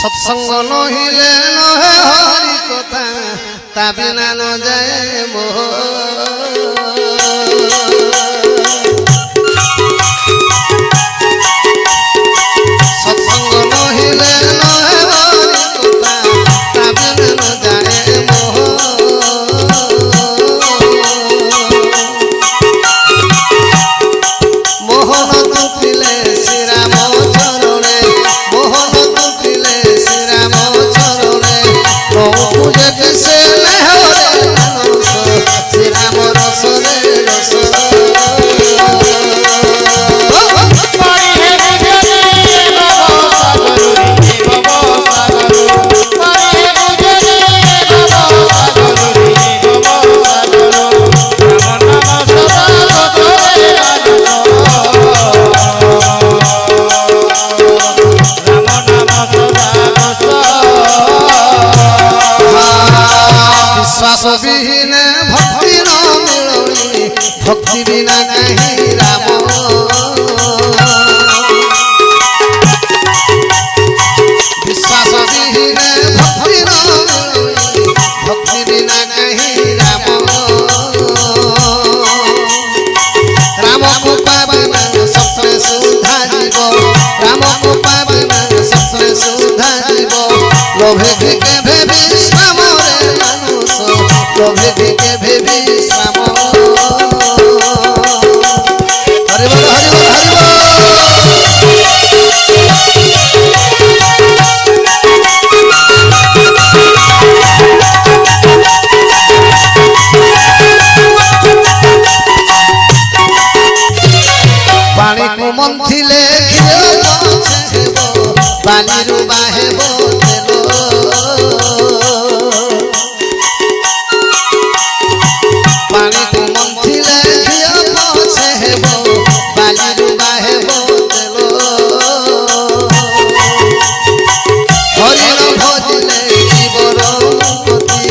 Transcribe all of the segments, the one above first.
सत्संग नहिले नहे हरि कथा ता बिना न जाए मोह सत्संग नहिले नहे हरि कथा ता बिना न जाए मोह मोहन तुपिले श्री राम चरणे मोहन तुपिले श्री राम चरणे प्रभु जग से लहरे मानस श्री राम रस रे रस विश्वास विहीन भक्ति न मिलनी भक्ति बिना कहीं राम विश्वास विहीन भक्ति न मिलनी भक्ति बिना कहीं राम राम को पावना सत्य सुधा जीव राम को पावना सत्य सुधा जीव लोभे के भेबी श्याम रे मानुष लोभे के भेबी श्याम हरि बोल हरि बोल हरि पानी को मंथिले पानी रु बाहेबो तेलो पानी को मंथिले घिया पछे हेबो पानी रु बाहेबो तेलो हरिण भजिले जीवन पति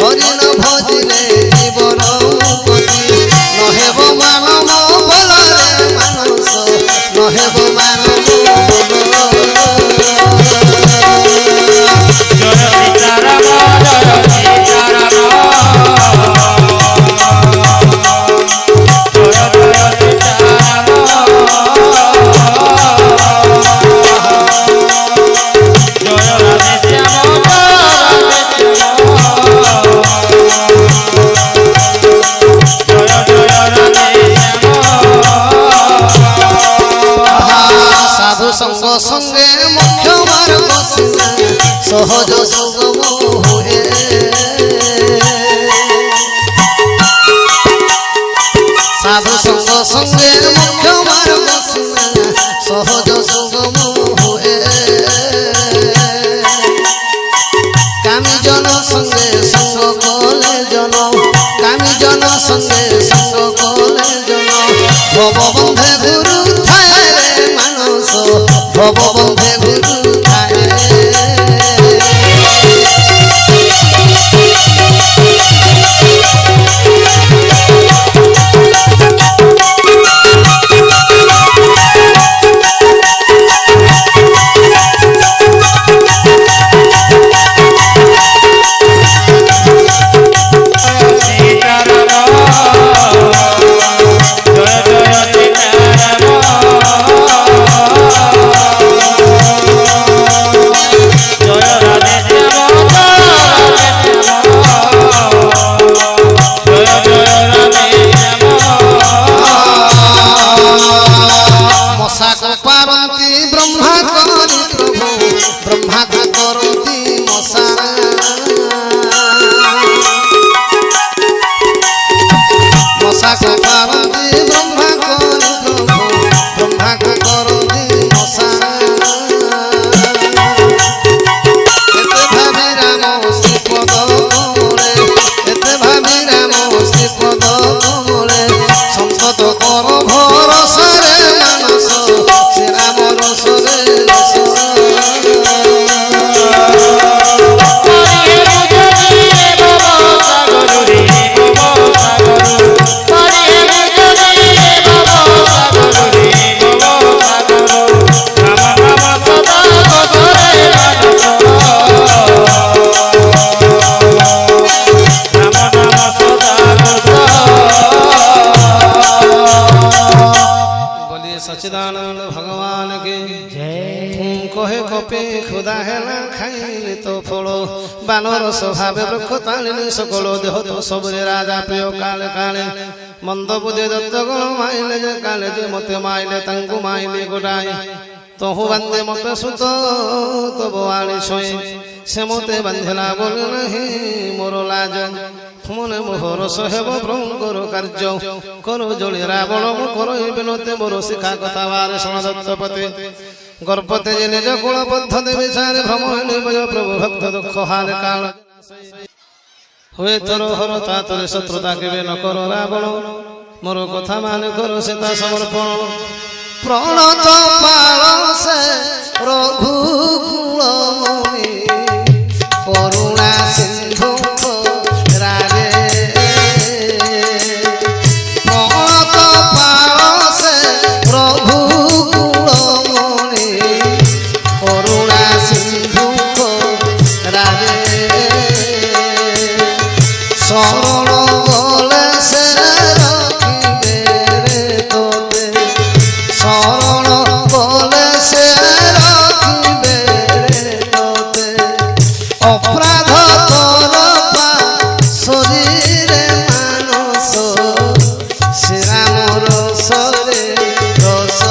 हरिण भजिले जीवन पति नहेबो मानव बलरे मानस नहेबो मानव साधु संग संगे मुख्य मार्ग सीना सहज सुगम हुए साधु संग संगे मुख्य मार्ग सीना सहज सुगम हुए कामी जन संगे संग कले जन कामी जन संगे संग कले जन भव बंधे गुरु थाए रे मानस भव बंधे गुरु थाए पारती ब्रह्मा करी प्रभु ब्रह्मा करती मसा मसा को पारती ब्रह्मा करी प्रभु ब्रह्मा करती मसा एते भावी राम श्रीपद कमले एते भावी राम श्रीपद कमले संपद कर भरोसा रे मानस श्री राम रस रे रस ପପି ଖୁଦା ହେଲା ଖାଇଲି ତ ଫଳ ବାନର ସ୍ୱଭାବେ ବୃକ୍ଷ ତାଳିଲି ସକଳ ଦେହ ତ ସବୁରେ ରାଜା ପ୍ରିୟ କାଳେ କାଳେ ମନ୍ଦ ବୁଦ୍ଧି ଦତ୍ତଗଣ ମାଇଲେ ଯେ କାଳେ ଯେ ମତେ ମାଇଲେ ତାଙ୍କୁ ମାଇଲି ଗୋଟାଏ ତହୁ ବାନ୍ଧେ ମତେ ସୁତ ତବ ଆଳି ଛୁଇଁ ସେ ମତେ ବାନ୍ଧିଲା ବୋଲି ନାହିଁ ମୋର ଲାଜ ମନେ ମୋହର ସହେବ ପ୍ରଭୁଙ୍କର କାର୍ଯ୍ୟ କରୁ ଜଳି ରାବଣ ମୁଁ କରଇ ବିନତେ ମୋର ଶିଖା କଥା ବାରେ ଶୁଣ ଦତ୍ତପତି ଗର୍ଭତେ ଯେ ନିଜ କୁଳ ପଦ୍ଧତି ବିଷୟରେ ଭ୍ରମ ନିବୟ ପ୍ରଭୁ ଭକ୍ତ ଦୁଃଖ ହାରେ କାଳ ହୁଏ ତୋର ହର ତା ତୋରେ ଶତ୍ରୁତା କେବେ ନ କର ରାବଣ ମୋର କଥା ମାନେ କର ସୀତା ସମର୍ପଣ প্রণত পালসে রঘুকুলমণি করুণা সিন্ধু রাগে প্রণত পালসে রঘুকুলমণি করুণা সিন্ধু রাগে শরণ বলে সে শরণ বলে সে রাখিবে তোতে অপরাধ তোর শরীরে মানুষ শ্রীরামর সরে রস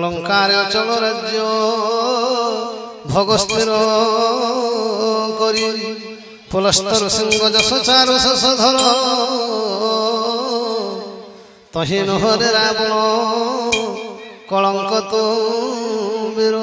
লঙ্কার অচল রাজ্য ভগস্থির করি পুলস্তর সিংহ যশ চার শশধর তহি নহরে রাবণ কলঙ্ক তো বীর